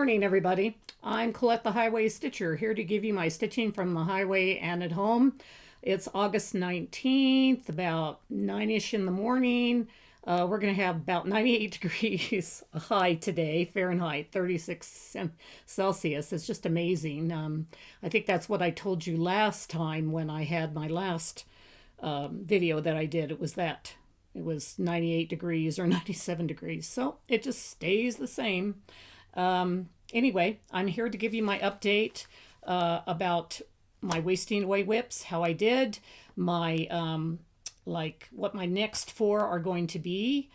morning, everybody. I'm Colette the Highway Stitcher, here to give you my stitching from the highway and at home. It's August 19th, about 9-ish in the morning. We're going to have about 98 degrees high today, Fahrenheit, 36 Celsius. It's just amazing. I think that's what I told you last time when I had my last video that I did. It was 98 degrees or 97 degrees. So it just stays the same. Anyway, I'm here to give you my update about my wasting away whips, how I did, my what my next 4 are going to be,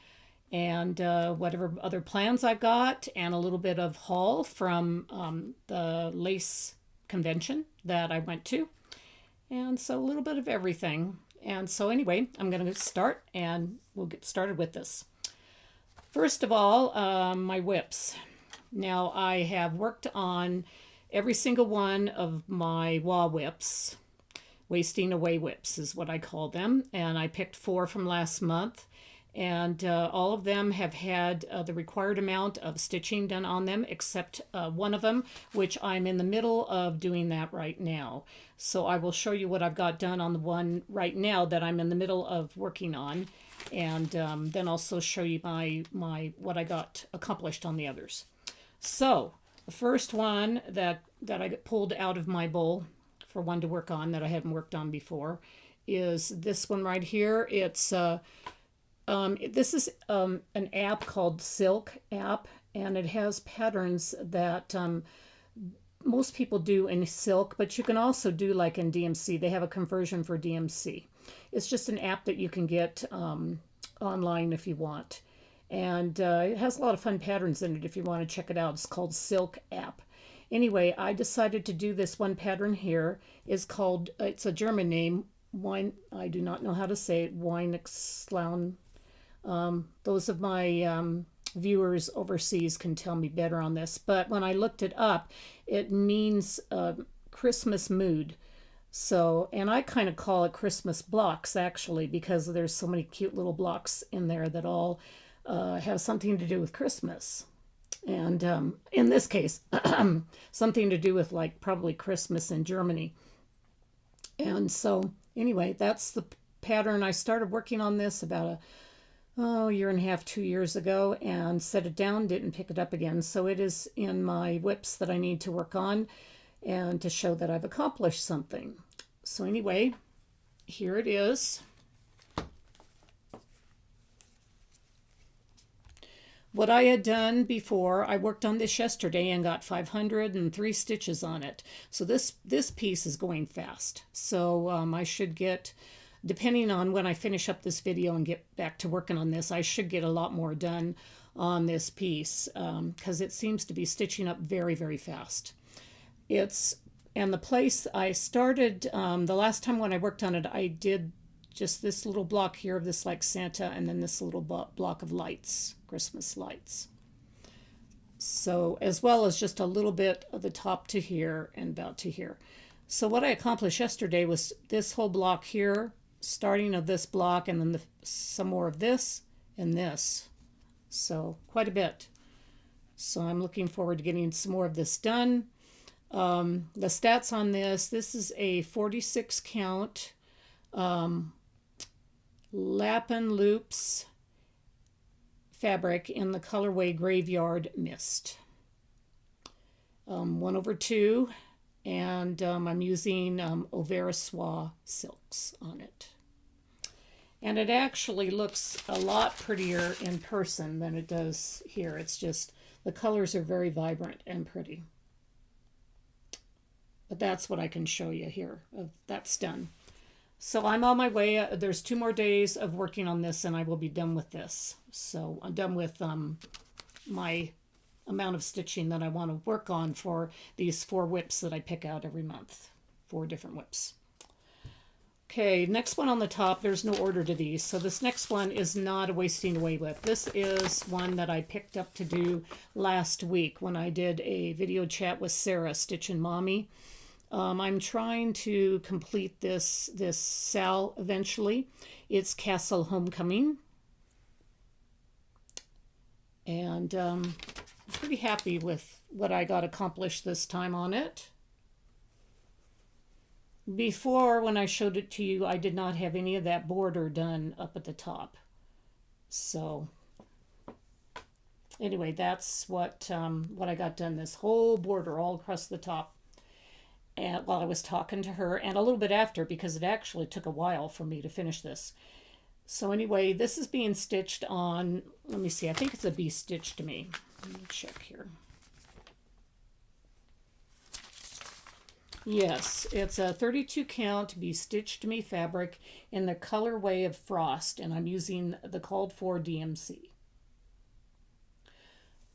and whatever other plans I've got, and a little bit of haul from the lace convention that I went to. And so a little bit of everything. And so anyway, I'm going to start and we'll get started with this. First of all, my whips. Now I have worked on every single one of my wah whips. Wasting away whips is what I call them. And I picked 4 from last month. And all of them have had the required amount of stitching done on them, except one of them, which I'm in the middle of doing that right now. So I will show you what I've got done on the one right now that I'm in the middle of working on, and then also show you my what I got accomplished on the others. So the first one that I pulled out of my bowl for one to work on that I hadn't worked on before is this one right here. It's this is an app called Silk app, and it has patterns that most people do in Silk, but you can also do like in DMC. They have a conversion for DMC. It's just an app that you can get online if you want. And it has a lot of fun patterns in it if you want to check it out. It's called Silk app. Anyway, I decided to do this one pattern here. It's called, it's a German name, I do not know how to say it, Weihnachtsclown. Those of my viewers overseas can tell me better on this. But when I looked it up, it means Christmas mood. So, and I kind of call it Christmas blocks, actually, because there's so many cute little blocks in there that all have something to do with Christmas. And in this case, something to do with like probably Christmas in Germany. And so anyway, that's the pattern. I started working on this about a year and a half, 2 years ago, and set it down, didn't pick it up again. So it is in my whips that I need to work on and to show that I've accomplished something. So anyway, here it is. What I had done before, I worked on this yesterday and got 503 stitches on it. So this piece is going fast. So I should get, depending on when I finish up this video and get back to working on this, I should get a lot more done on this piece because it seems to be stitching up very, very fast. And the place I started, the last time when I worked on it, I did just this little block here of this like Santa, and then this little block of lights, Christmas lights. So as well as just a little bit of the top to here and about to here. So what I accomplished yesterday was this whole block here, starting of this block, and then some more of this and this. So quite a bit. So I'm looking forward to getting some more of this done. The stats on this is a 46 count Lappin Loops fabric in the colorway Graveyard Mist. 1/2, and I'm using Overswa silks on it. And it actually looks a lot prettier in person than it does here. It's just, the colors are very vibrant and pretty. But that's what I can show you here. That's done. So I'm on my way. There's 2 more days of working on this and I will be done with this. So I'm done with my amount of stitching that I want to work on for these 4 whips that I pick out every month. 4 different whips. Okay, next one on the top, there's no order to these. So this next one is not a wasting away whip. This is one that I picked up to do last week when I did a video chat with Sarah, Stitchin' Mommy. I'm trying to complete this SAL eventually. It's Castle Homecoming. And I'm pretty happy with what I got accomplished this time on it. Before, when I showed it to you, I did not have any of that border done up at the top. So anyway, that's what I got done, this whole border all across the top. And while I was talking to her, and a little bit after, because it actually took a while for me to finish this. So anyway, this is being stitched on, let me see, I think it's a B stitch to me. Let me check here. Yes, it's a 32 count be stitched to me fabric in the colorway of Frost, and I'm using the called for DMC.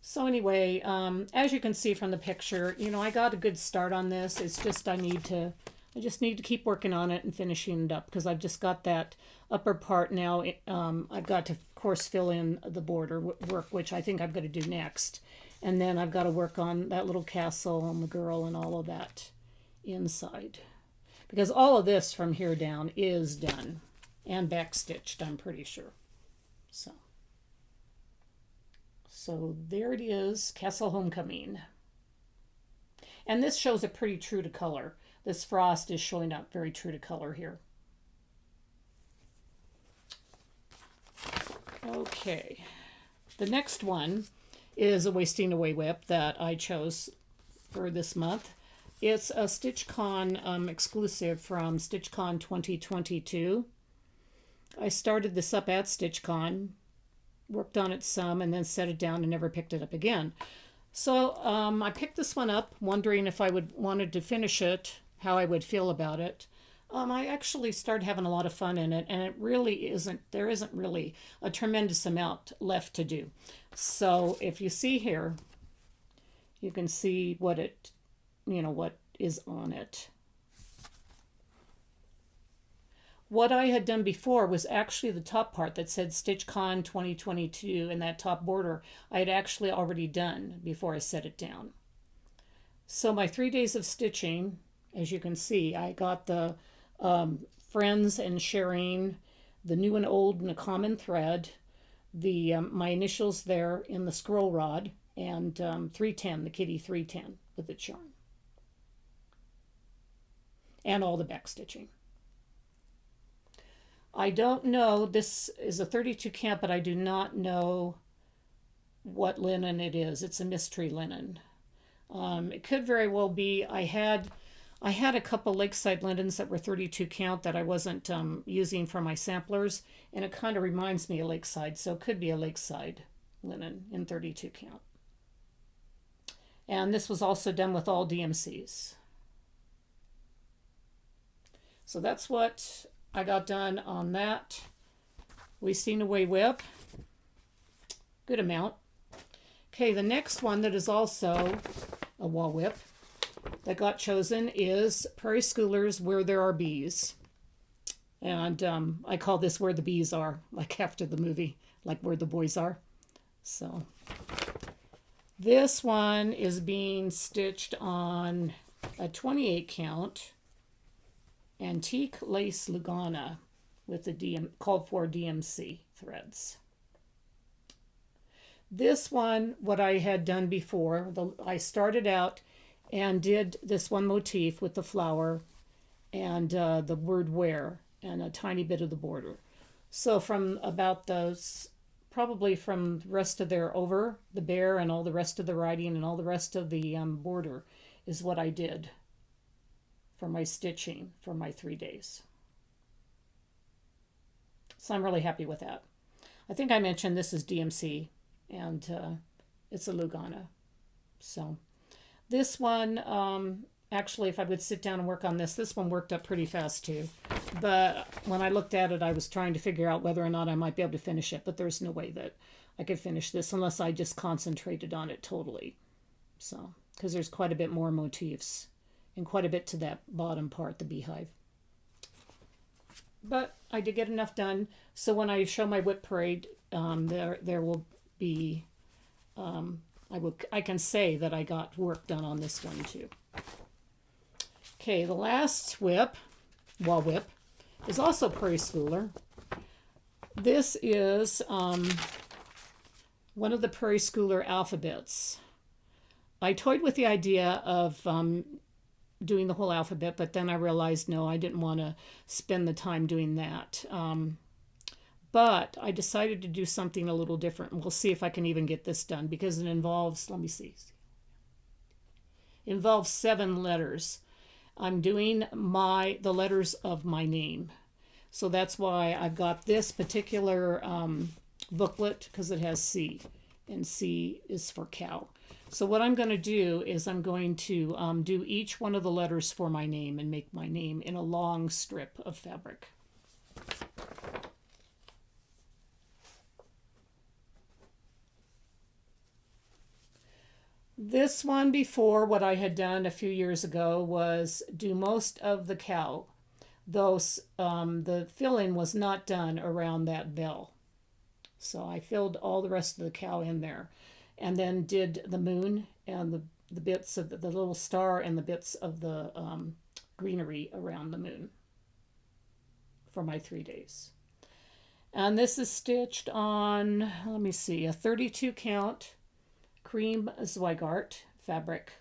So anyway, as you can see from the picture, I got a good start on this. It's just I just need to keep working on it and finishing it up, because I've just got that upper part now. I've got to, of course, fill in the border work, which I think I'm going to do next. And then I've got to work on that little castle and the girl and all of that inside, because all of this from here down is done and back stitched, I'm pretty sure. So there it is, Castle Homecoming. And this shows it pretty true to color. This Frost is showing up very true to color here. Okay, the next one is a Wasting Away WIP that I chose for this month. It's a StitchCon exclusive from StitchCon 2022. I started this up at StitchCon, worked on it some, and then set it down and never picked it up again. So I picked this one up, wondering if I wanted to finish it, how I would feel about it. I actually started having a lot of fun in it, and there isn't really a tremendous amount left to do. So if you see here, you can see what is on it. What I had done before was actually the top part that said StitchCon 2022, and that top border I had actually already done before I set it down. So my 3 days of stitching, as you can see, I got the friends and sharing, the new and old and a common thread, the my initials there in the scroll rod, and 310, the kitty 310 with its yarn, and all the back stitching. I don't know, this is a 32 count, but I do not know what linen it is. It's a mystery linen. It could very well be, I had a couple Lakeside linens that were 32 count that I wasn't using for my samplers, and it kind of reminds me of Lakeside, so it could be a Lakeside linen in 32 count. And this was also done with all DMCs. So that's what I got done on that Wasting Away WIP. Good amount. Okay, the next one that is also a wall WIP that got chosen is Prairie Schooler's Where There Are Bees. And I call this Where the Bees Are, like after the movie, like Where the Boys Are. So this one is being stitched on a 28 count antique lace Lugana with the called for DMC threads. This one, what I had done before, I started out and did this one motif with the flower and the word where and a tiny bit of the border. So from about those, probably from the rest of there over the bear and all the rest of the writing and all the rest of the border is what I did for my stitching for my 3 days. So I'm really happy with that. I think I mentioned this is DMC, and it's a Lugana. So this one, actually, if I would sit down and work on this one worked up pretty fast too. But when I looked at it, I was trying to figure out whether or not I might be able to finish it, but there's no way that I could finish this unless I just concentrated on it totally. So, because there's quite a bit more motifs and quite a bit to that bottom part, the beehive. But I did get enough done, so when I show my WIP parade, there will be, I can say that I got work done on this one too. Okay, the last WIP, wall WIP, is also Prairie Schooler. This is one of the Prairie Schooler alphabets. I toyed with the idea of doing the whole alphabet, but then I realized no, I didn't want to spend the time doing that. But I decided to do something a little different. We'll see if I can even get this done because it involves, let me see, it involves 7 letters. I'm doing the letters of my name. So that's why I've got this particular booklet because it has C, and C is for cow. So what I'm going to do is I'm going to do each one of the letters for my name and make my name in a long strip of fabric. This one before, what I had done a few years ago was do most of the cow, though the fill-in was not done around that bell. So I filled all the rest of the cow in there and then did the moon and the bits of the little star and the bits of the greenery around the moon for my 3 days. And this is stitched on, let me see, a 32 count cream Zweigart fabric,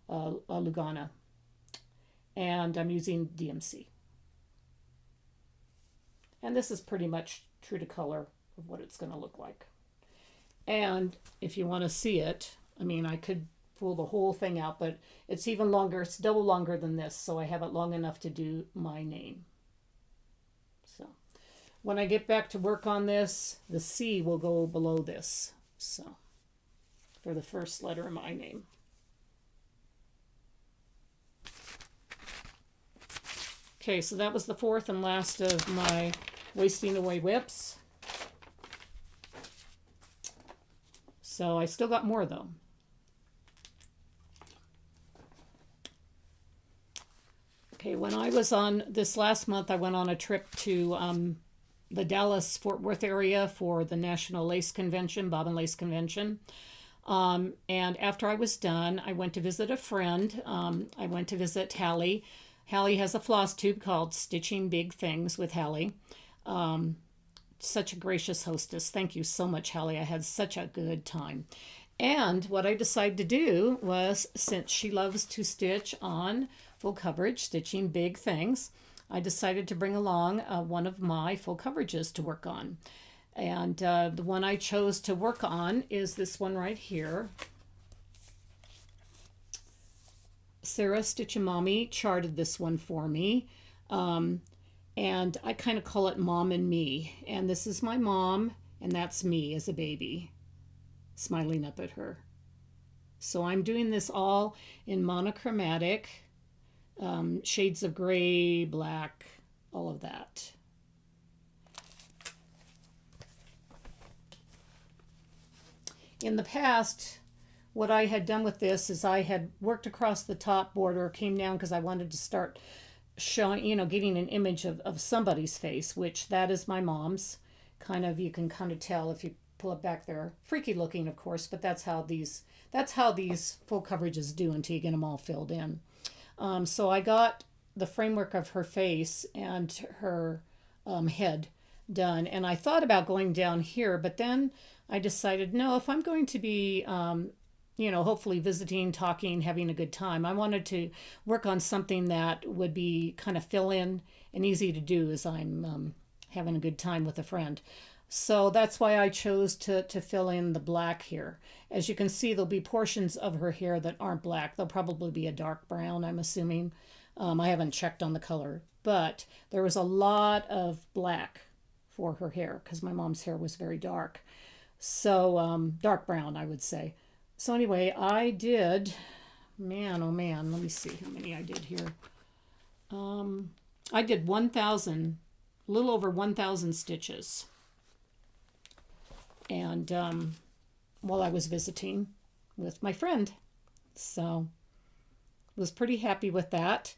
Lugana, and I'm using DMC. And this is pretty much true to color of what it's going to look like. And if you want to see it, I mean, I could pull the whole thing out, but it's even longer. It's double longer than this, so I have it long enough to do my name. So when I get back to work on this, the C will go below this. So for the first letter of my name. Okay, so that was the 4th and last of my wasting away whips. So I still got more though. Okay, when I was on this last month, I went on a trip to the Dallas-Fort Worth area for the National Lace Convention, Bobbin Lace Convention. And after I was done, I went to visit a friend. I went to visit Hallie. Hallie has a floss tube called Stitching Big Things with Hallie. Such a gracious hostess. Thank you so much, Hallie. I had such a good time. And what I decided to do was, since she loves to stitch on full coverage, stitching big things, I decided to bring along one of my full coverages to work on. And the one I chose to work on is this one right here. Sarah Stitchamami charted this one for me. And I kind of call it Mom and Me. And this is my mom, and that's me as a baby, smiling up at her. So I'm doing this all in monochromatic, shades of gray, black, all of that. In the past, what I had done with this is I had worked across the top border, came down because I wanted to start showing, getting an image of somebody's face, which that is my mom's. You can kind of tell if you pull it back there. Freaky looking, of course, but that's how these full coverages do until you get them all filled in. So I got the framework of her face and her head done, and I thought about going down here, but then I decided, no, if I'm going to be, hopefully visiting, talking, having a good time, I wanted to work on something that would be kind of fill in and easy to do as I'm having a good time with a friend. So that's why I chose to fill in the black here. As you can see, there'll be portions of her hair that aren't black. They'll probably be a dark brown, I'm assuming. I haven't checked on the color, but there was a lot of black for her hair because my mom's hair was very dark. So dark brown, I would say. So anyway, I did, man, oh man, let me see how many I did here. I did 1,000, a little over 1,000 stitches. And while I was visiting with my friend. So was pretty happy with that.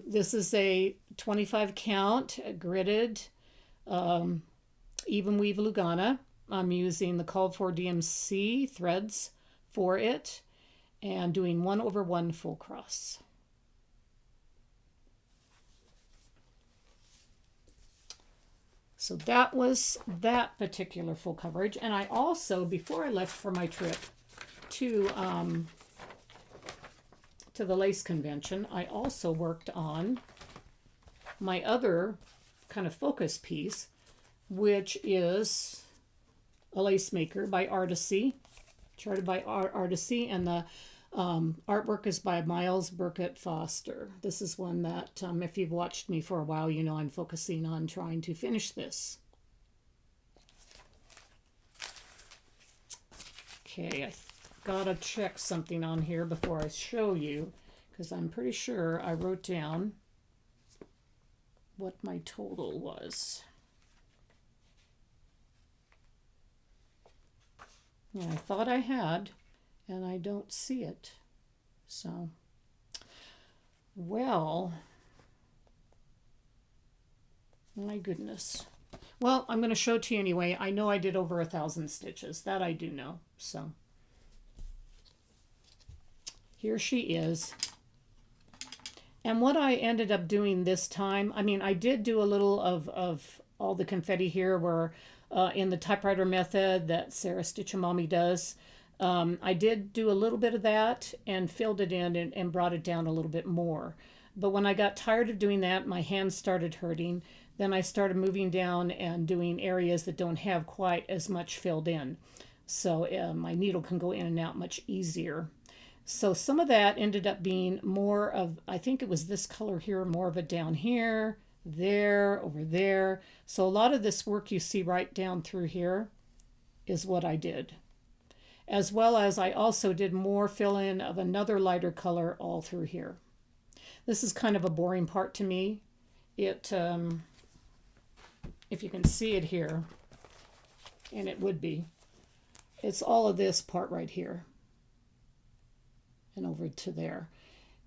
This is a 25 count gridded even weave Lugana. I'm using the called for DMC threads for it and doing 1/1 full cross. So that was that particular full coverage. And I also, before I left for my trip to the lace convention, I also worked on my other kind of focus piece, which is a lace maker by Artisy, charted by Artisy, and the artwork is by Miles Burkett Foster. This is one that, if you've watched me for a while, you know I'm focusing on trying to finish this. Okay, I gotta check something on here before I show you, because I'm pretty sure I wrote down what my total was. Yeah, I thought I had, and I don't see it. So, well, my goodness. Well, I'm going to show it to you anyway. I know I did over 1,000 stitches. That I do know. So, here she is. And what I ended up doing this time, I mean, I did do a little of all the confetti here where in the typewriter method that Sarah Stitch-A-Mommy does. I did do a little bit of that and filled it in and brought it down a little bit more. But when I got tired of doing that, my hands started hurting. Then I started moving down and doing areas that don't have quite as much filled in. So my needle can go in and out much easier. So some of that ended up being more of, I think it was this color here, more of it down here, there, over there. So a lot of this work you see right down through here is what I did. As well as I also did more fill in of another lighter color all through here. This is kind of a boring part to me. It, if you can see it here, and it would be, it's all of this part right here and over to there.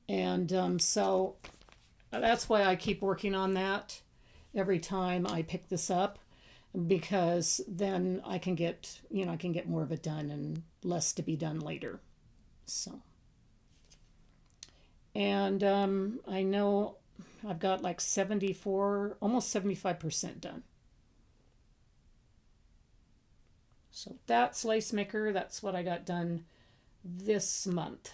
And so that's why I keep working on that every time I pick this up, because then I can get, you know, I can get more of it done and less to be done later. So, and I know I've got like 74, almost 75% done. So that's Lace Maker. That's what I got done this month.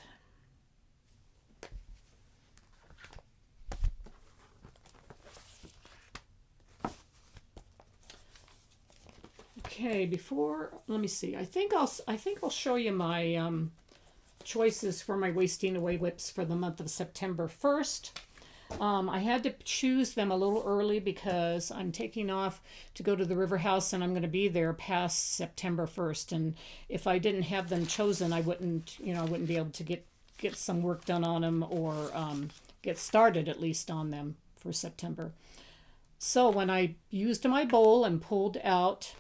Okay, let me see. I think I'll show you my choices for my Wasting Away whips for the month of September 1st. I had to choose them a little early because I'm taking off to go to the River House and I'm going to be there past September 1st. And if I didn't have them chosen, I wouldn't be able to get some work done on them or get started at least on them for September. So when I used my bowl and pulled out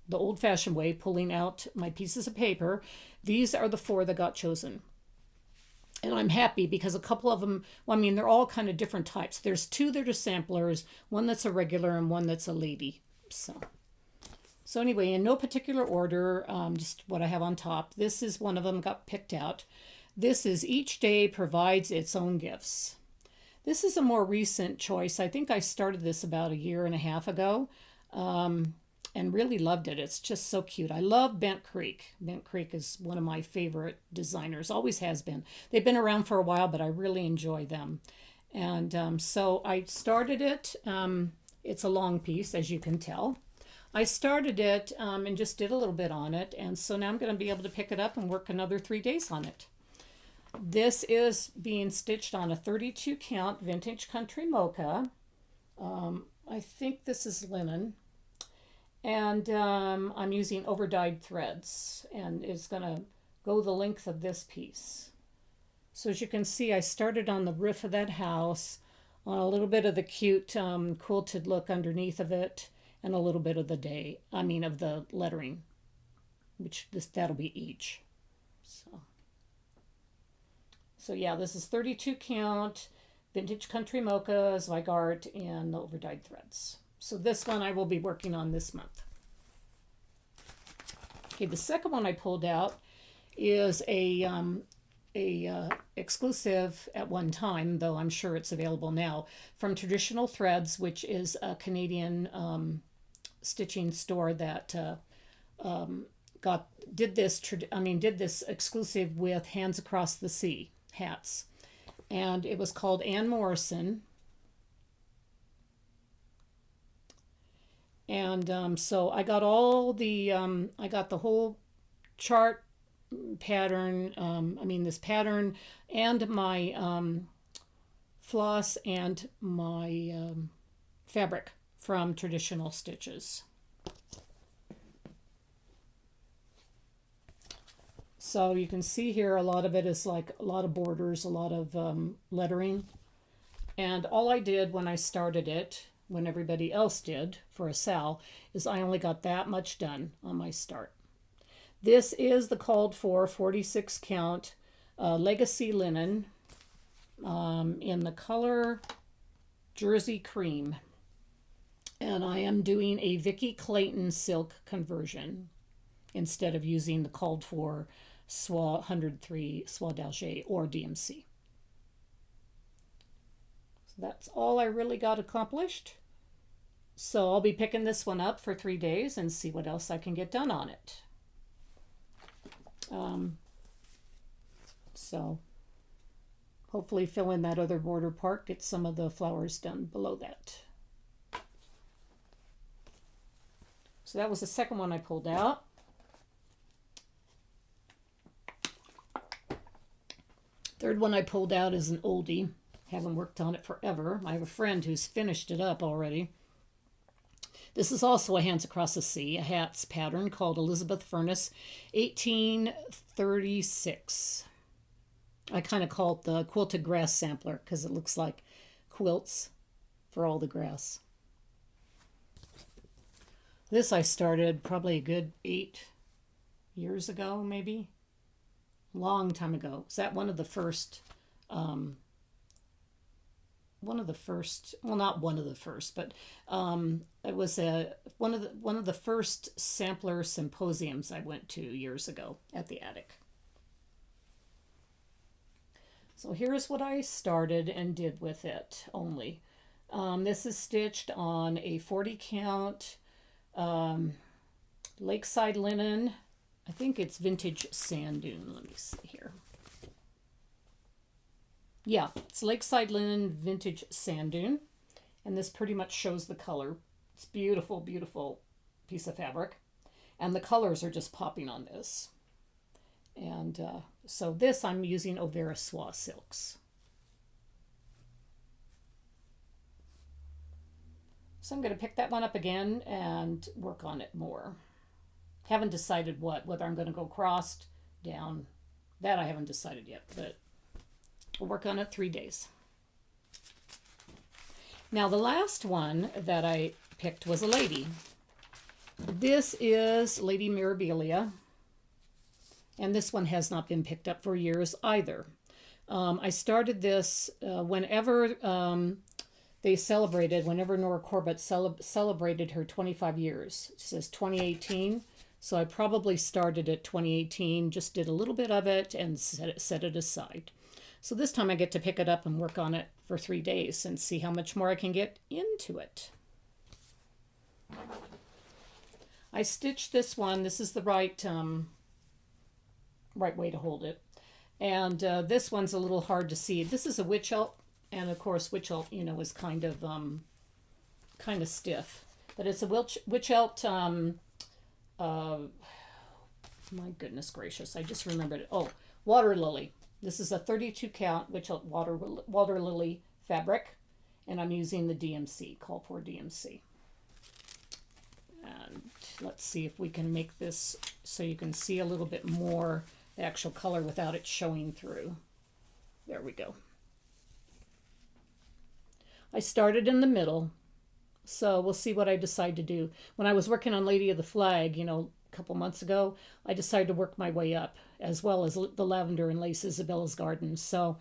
the old-fashioned way, pulling out my pieces of paper, these are the 4 that got chosen. And I'm happy because a couple of them, well, I mean, they're all kind of different types. There's 2 that are samplers, one that's a regular and one that's a lady. So anyway, in no particular order, just what I have on top. This is one of them got picked out. This is Each Day Provides Its Own Gifts. This is a more recent choice. I think I started this about 1.5 years ago. And really loved it. It's just so cute. I love Bent Creek. Bent Creek is one of my favorite designers, always has been. They've been around for a while, but I really enjoy them. And so I started it. It's a long piece, as you can tell. I started it and just did a little bit on it. And so now I'm going to be able to pick it up and work another 3 days on it. This is being stitched on a 32 count Vintage Country Mocha. I think this is linen. And I'm using over-dyed threads, and it's going to go the length of this piece. So as you can see, I started on the roof of that house, on a little bit of the cute quilted look underneath of it, and a little bit of of the lettering, which that'll be each. So yeah, this is 32 count, Vintage Country Mocha, Zweigart, and the over-dyed threads. So this one I will be working on this month. Okay, the second one I pulled out is a exclusive at one time, though I'm sure it's available now, from Traditional Threads, which is a Canadian stitching store that did this exclusive with Hands Across the Sea hats, and it was called Ann Morrison. And so I got I got the whole chart pattern, this pattern, and my floss and my fabric from Traditional Stitches. So you can see here a lot of it is like a lot of borders, a lot of lettering. And all I did when I started it, when everybody else did for a sal, is I only got that much done on my start. This is the called for 46 count legacy linen in the color Jersey Cream. And I am doing a Vicky Clayton silk conversion instead of using the called for Soie 103 Soie d'Alger or DMC. So that's all I really got accomplished. So I'll be picking this one up for 3 days and see what else I can get done on it. So hopefully fill in that other border part, get some of the flowers done below that. So that was the second one I pulled out. Third one I pulled out is an oldie. Haven't worked on it forever. I have a friend who's finished it up already. This is also a Hands Across the Sea, a hats pattern called Elizabeth Furnace 1836. I kind of call it the quilted grass sampler because it looks like quilts for all the grass. This I started probably a good 8 years ago, maybe. Long time ago. Is that one of the first, well, not one of the first, but it was one of the first sampler symposiums I went to years ago at the attic. So here's what I started and did with it only. This is stitched on a 40 count Lakeside linen. I think it's vintage sand dune. Let me see here. Yeah, it's Lakeside linen vintage sand dune. And this pretty much shows the color. It's beautiful, beautiful piece of fabric. And the colors are just popping on this. And so this I'm using Overa Soie silks. So I'm going to pick that one up again and work on it more. Haven't decided whether I'm going to go crossed, down. That I haven't decided yet, but we'll work on it 3 days. Now the last one that I picked was a lady. This is Lady Mirabilia, and this one has not been picked up for years either. I started this whenever whenever Nora Corbett celebrated her 25 years. It says 2018. So I probably started at 2018, just did a little bit of it and set it aside. So this time I get to pick it up and work on it for 3 days and see how much more I can get into it. I stitched this one. This is the right way to hold it. And this one's a little hard to see. This is a witch elt, and of course witch elt, is kind of stiff. But it's a witch elt. My goodness gracious, I just remembered it. Oh, water lily. This is a 32 count witch elt water lily fabric, and I'm using the DMC, call for DMC. And let's see if we can make this so you can see a little bit more the actual color without it showing through. There we go. I started in the middle, so we'll see what I decide to do. When I was working on Lady of the Flag, a couple months ago, I decided to work my way up, as well as the Lavender and Lace Isabella's Garden. So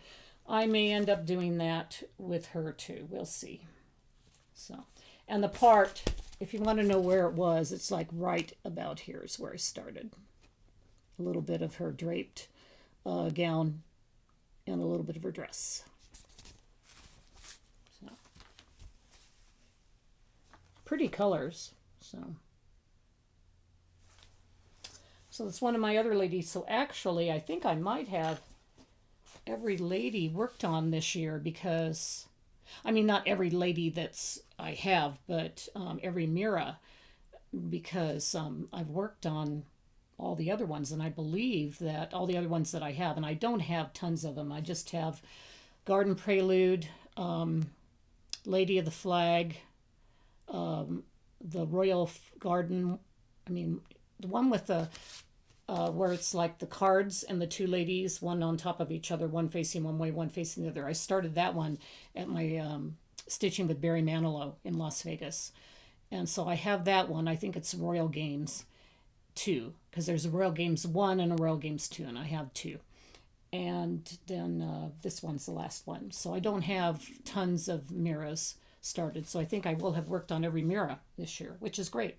I may end up doing that with her too. We'll see. So, and the part, if you want to know where it was, it's like right about here is where I started. A little bit of her draped gown and a little bit of her dress. So, pretty colors. So that's one of my other ladies. So actually, I think I might have every lady worked on this year because, I mean, not every lady that's I have, but every Mira because I've worked on all the other ones, and I believe that all the other ones that I have, and I don't have tons of them. I just have Garden Prelude, Lady of the Flag, the Royal Garden. I mean, the one with the where it's like the cards and the two ladies, one on top of each other, one facing one way, one facing the other. I started that one at my Stitching with Barry Manilow in Las Vegas. And so I have that one. I think it's Royal Games 2, because there's a Royal Games 1 and a Royal Games 2, and I have 2. And then this one's the last one. So I don't have tons of Miras started. So I think I will have worked on every Mira this year, which is great.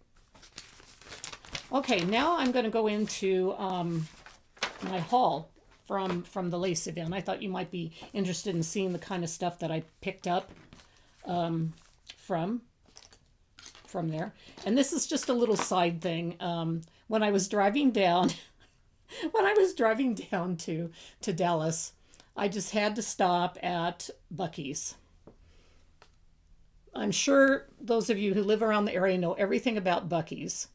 Okay, now I'm going to go into my haul from the lace event. I thought you might be interested in seeing the kind of stuff that I picked up from there. And this is just a little side thing. When I was driving down, to Dallas, I just had to stop at Buc-ee's. I'm sure those of you who live around the area know everything about Buc-ee's.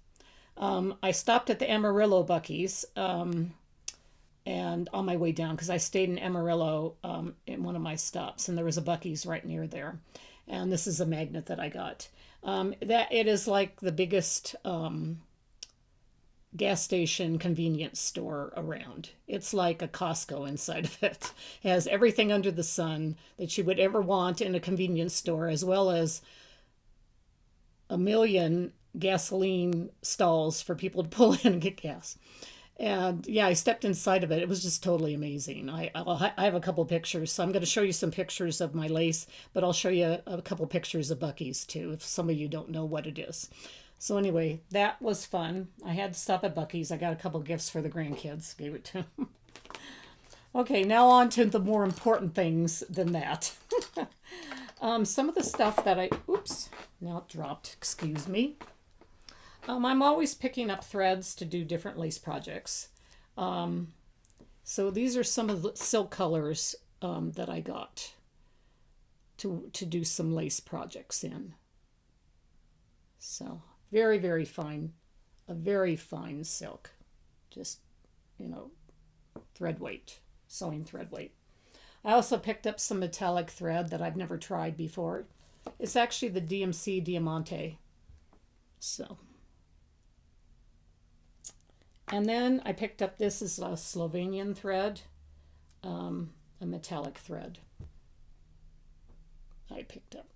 I stopped at the Amarillo Buc-ee's and on my way down because I stayed in Amarillo in one of my stops, and there was a Buc-ee's right near there. And this is a magnet that I got. That it is like the biggest gas station convenience store around. It's like a Costco inside of it. It has everything under the sun that you would ever want in a convenience store, as well as a million gasoline stalls for people to pull in and get gas. And yeah, I stepped inside of it. It was just totally amazing. I have a couple pictures, so I'm going to show you some pictures of my lace, but I'll show you a couple pictures of Buc-ee's too, if some of you don't know what it is. So anyway, that was fun. I had to stop at Buc-ee's. I got a couple gifts for the grandkids. Gave it to them. Okay, now on to the more important things than that. Some of the stuff that now it dropped. Excuse me. I'm always picking up threads to do different lace projects. So these are some of the silk colors that I got to do some lace projects in. So very, very fine, a very fine silk. Just, thread weight, sewing thread weight. I also picked up some metallic thread that I've never tried before. It's actually the DMC Diamante. So. And then I picked up, this is a Slovenian thread, a metallic thread I picked up.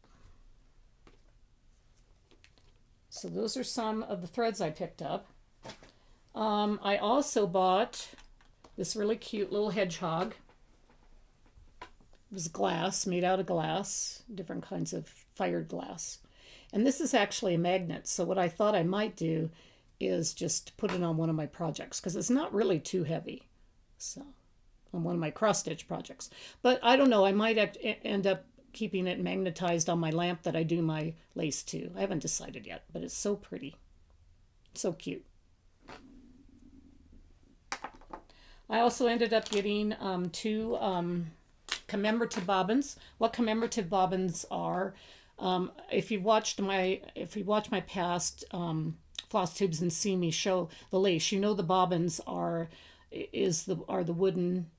So those are some of the threads I picked up. I also bought this really cute little hedgehog. It was glass, made out of glass, different kinds of fired glass. And this is actually a magnet, so what I thought I might do is just put it on one of my projects because it's not really too heavy. So on one of my cross stitch projects, but I don't know, I might end up keeping it magnetized on my lamp that I do my lace to. I haven't decided yet, but it's so pretty, so cute. I also ended up getting two commemorative bobbins. What commemorative bobbins are, if you watched my past Floss Tubes and see me show the lace, you know the bobbins are the wooden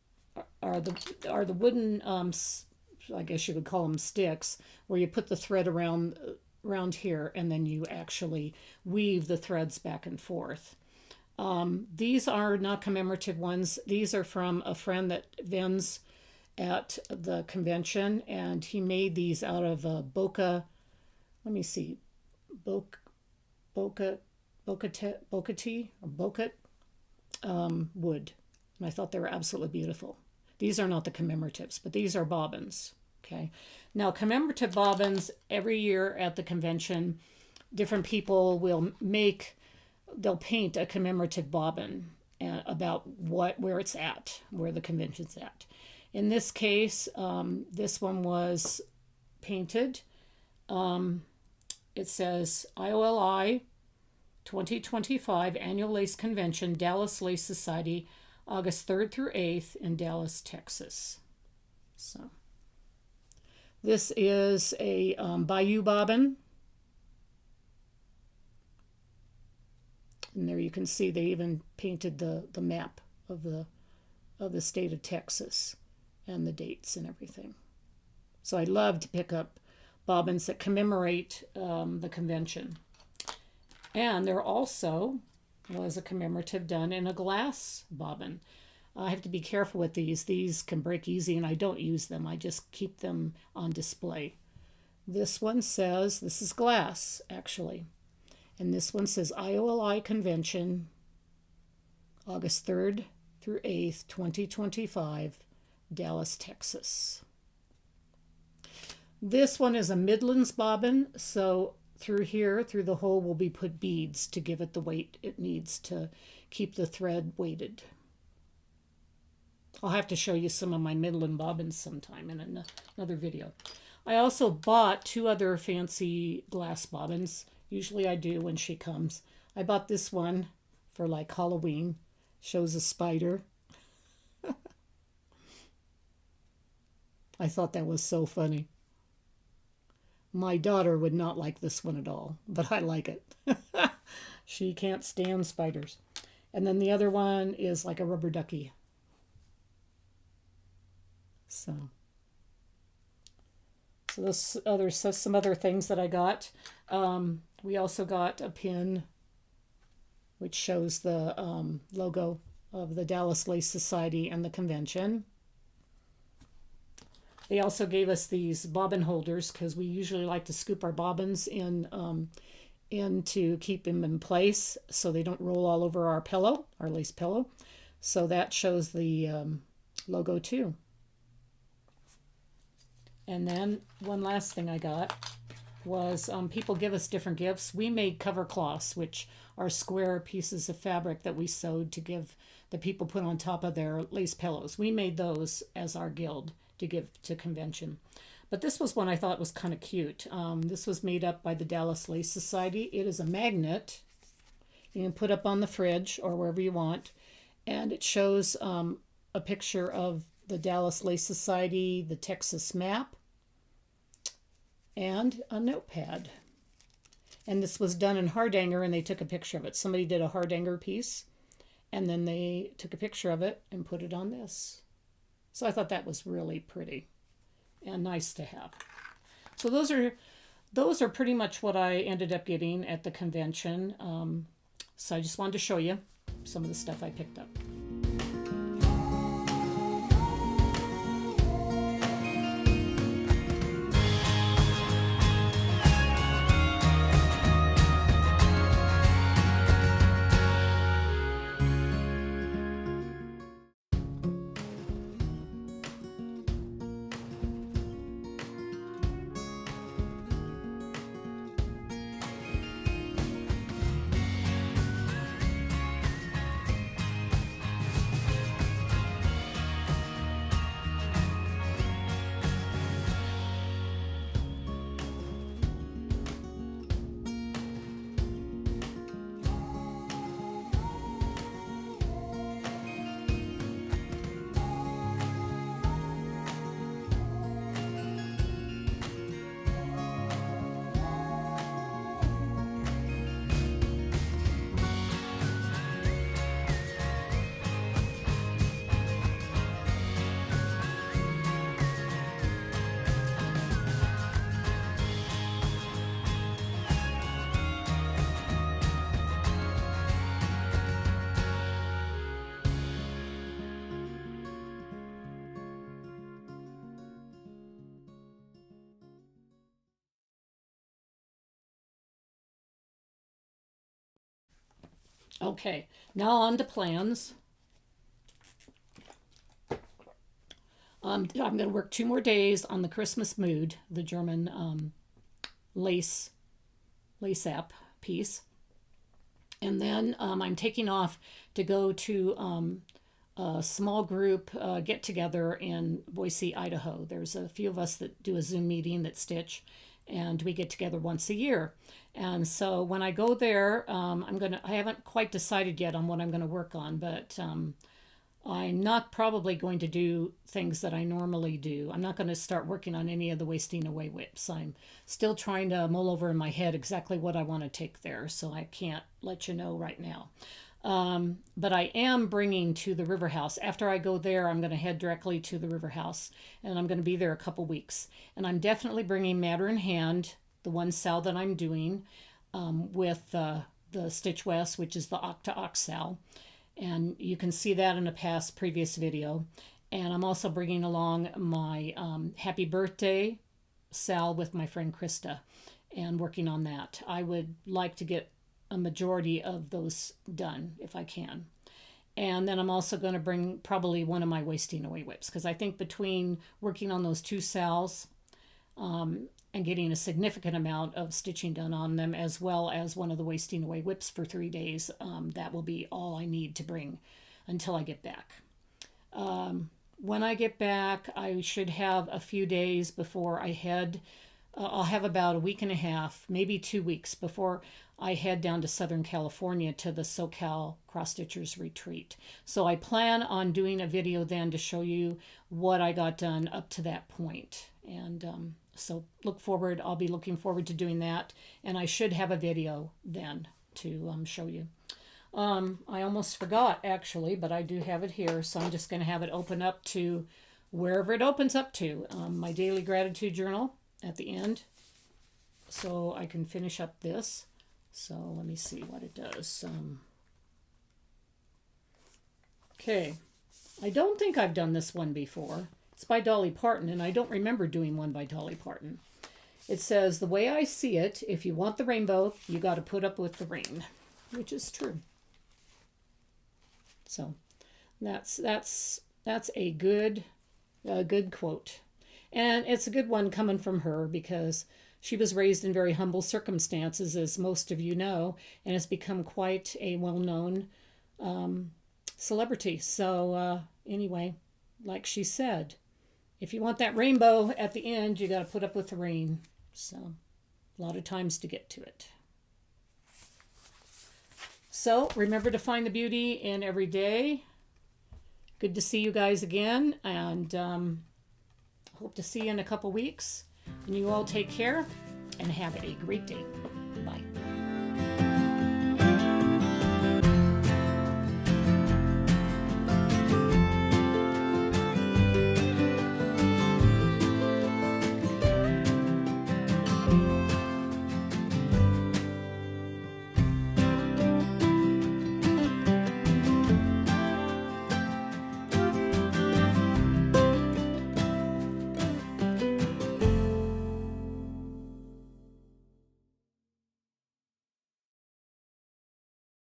I guess you would call them sticks, where you put the thread around here and then you actually weave the threads back and forth. These are not commemorative ones. These are from a friend that vends at the convention, and he made these out of bokeh. Let me see, bokeh wood, and I thought they were absolutely beautiful. These are not the commemoratives, but these are bobbins. Okay, now commemorative bobbins, every year at the convention, different people they'll paint a commemorative bobbin about where it's at, where the convention's at. In this case, this one was painted. It says IOLI 2025 Annual Lace Convention, Dallas Lace Society, August 3rd through 8th in Dallas, Texas. So this is a Bayou bobbin. And there you can see they even painted the map of the state of Texas and the dates and everything. So I love to pick up bobbins that commemorate the convention. And there also was a commemorative done in a glass bobbin. I have to be careful with these. These can break easy and I don't use them. I just keep them on display. This one says, this is glass actually. And this one says IOLI Convention, August 3rd through 8th, 2025, Dallas, Texas. This one is a Midlands bobbin, so through here, through the hole, will be put beads to give it the weight it needs to keep the thread weighted. I'll have to show you some of my Midland bobbins sometime in another video. I also bought 2 other fancy glass bobbins. Usually I do when she comes. I bought this one for like Halloween. Shows a spider. I thought that was so funny. My daughter would not like this one at all, but I like it. She can't stand spiders. And then the other one is like a rubber ducky. So this other some other things that I got. We also got a pin which shows the logo of the Dallas Lace Society and the convention. They also gave us these bobbin holders because we usually like to scoop our bobbins in to keep them in place so they don't roll all over our pillow, our lace pillow. So that shows the logo too. And then one last thing I got was people give us different gifts. We made cover cloths, which are square pieces of fabric that we sewed to give the people put on top of their lace pillows. We made those as our guild to give to convention. But this was one I thought was kind of cute. This was made up by the Dallas Lace Society. It is a magnet you can put up on the fridge or wherever you want. And it shows a picture of the Dallas Lace Society, the Texas map, and a notepad. And this was done in Hardanger, and they took a picture of it. Somebody did a Hardanger piece, and then they took a picture of it and put it on this. So I thought that was really pretty and nice to have. So those are pretty much what I ended up getting at the convention. So I just wanted to show you some of the stuff I picked up. Okay, now on to plans. I'm going to work 2 more days on the Christmas Mood, the German lace app piece. And then I'm taking off to go to a small group get together in Boise, Idaho. There's a few of us that do a Zoom meeting that stitch. and we get together once a year. And so when I go there, I haven't quite decided yet on what I'm gonna work on, but I'm not probably going to do things that I normally do. I'm not going to start working on any of the wasting away whips. I'm still trying to mull over in my head exactly what I want to take there, so I can't let you know right now. But I am bringing to the River House. After I go there, I'm going to head directly to the River House, and I'm going to be there a couple weeks. And I'm definitely bringing Matter in Hand, the one sal that I'm doing, with the Stitch West, which is the Octa Ox sal. And you can see that in a previous video. And I'm also bringing along my Happy Birthday sal with my friend Krista and working on that. I would like to get a majority of those done if I can. And then I'm also going to bring probably one of my wasting away whips, because I think between working on those two sals and getting a significant amount of stitching done on them, as well as one of the wasting away whips for 3 days, that will be all I need to bring until I get back. When I get back, I should have a few days before I head. I'll have about a week and a half, maybe 2 weeks before I head down to Southern California to the SoCal Cross Stitchers Retreat. So I plan on doing a video then to show you what I got done up to that point. And so I'll be looking forward to doing that. And I should have a video then to show you. I almost forgot actually, but I do have it here. So I'm just going to have it open up to wherever it opens up to. My daily gratitude journal at the end. So I can finish up this. So let me see what it does. Okay. I don't think I've done this one before. It's by Dolly Parton, and I don't remember doing one by Dolly Parton. It says, "The way I see it, if you want the rainbow, you got to put up with the rain," which is true. So that's a good quote, and it's a good one coming from her because she was raised in very humble circumstances, as most of you know, and has become quite a well-known celebrity. So anyway, like she said, if you want that rainbow at the end, you got to put up with the rain. So a lot of times to get to it. So remember to find the beauty in every day. Good to see you guys again, and hope to see you in a couple weeks. And you all take care and have a great day. Bye.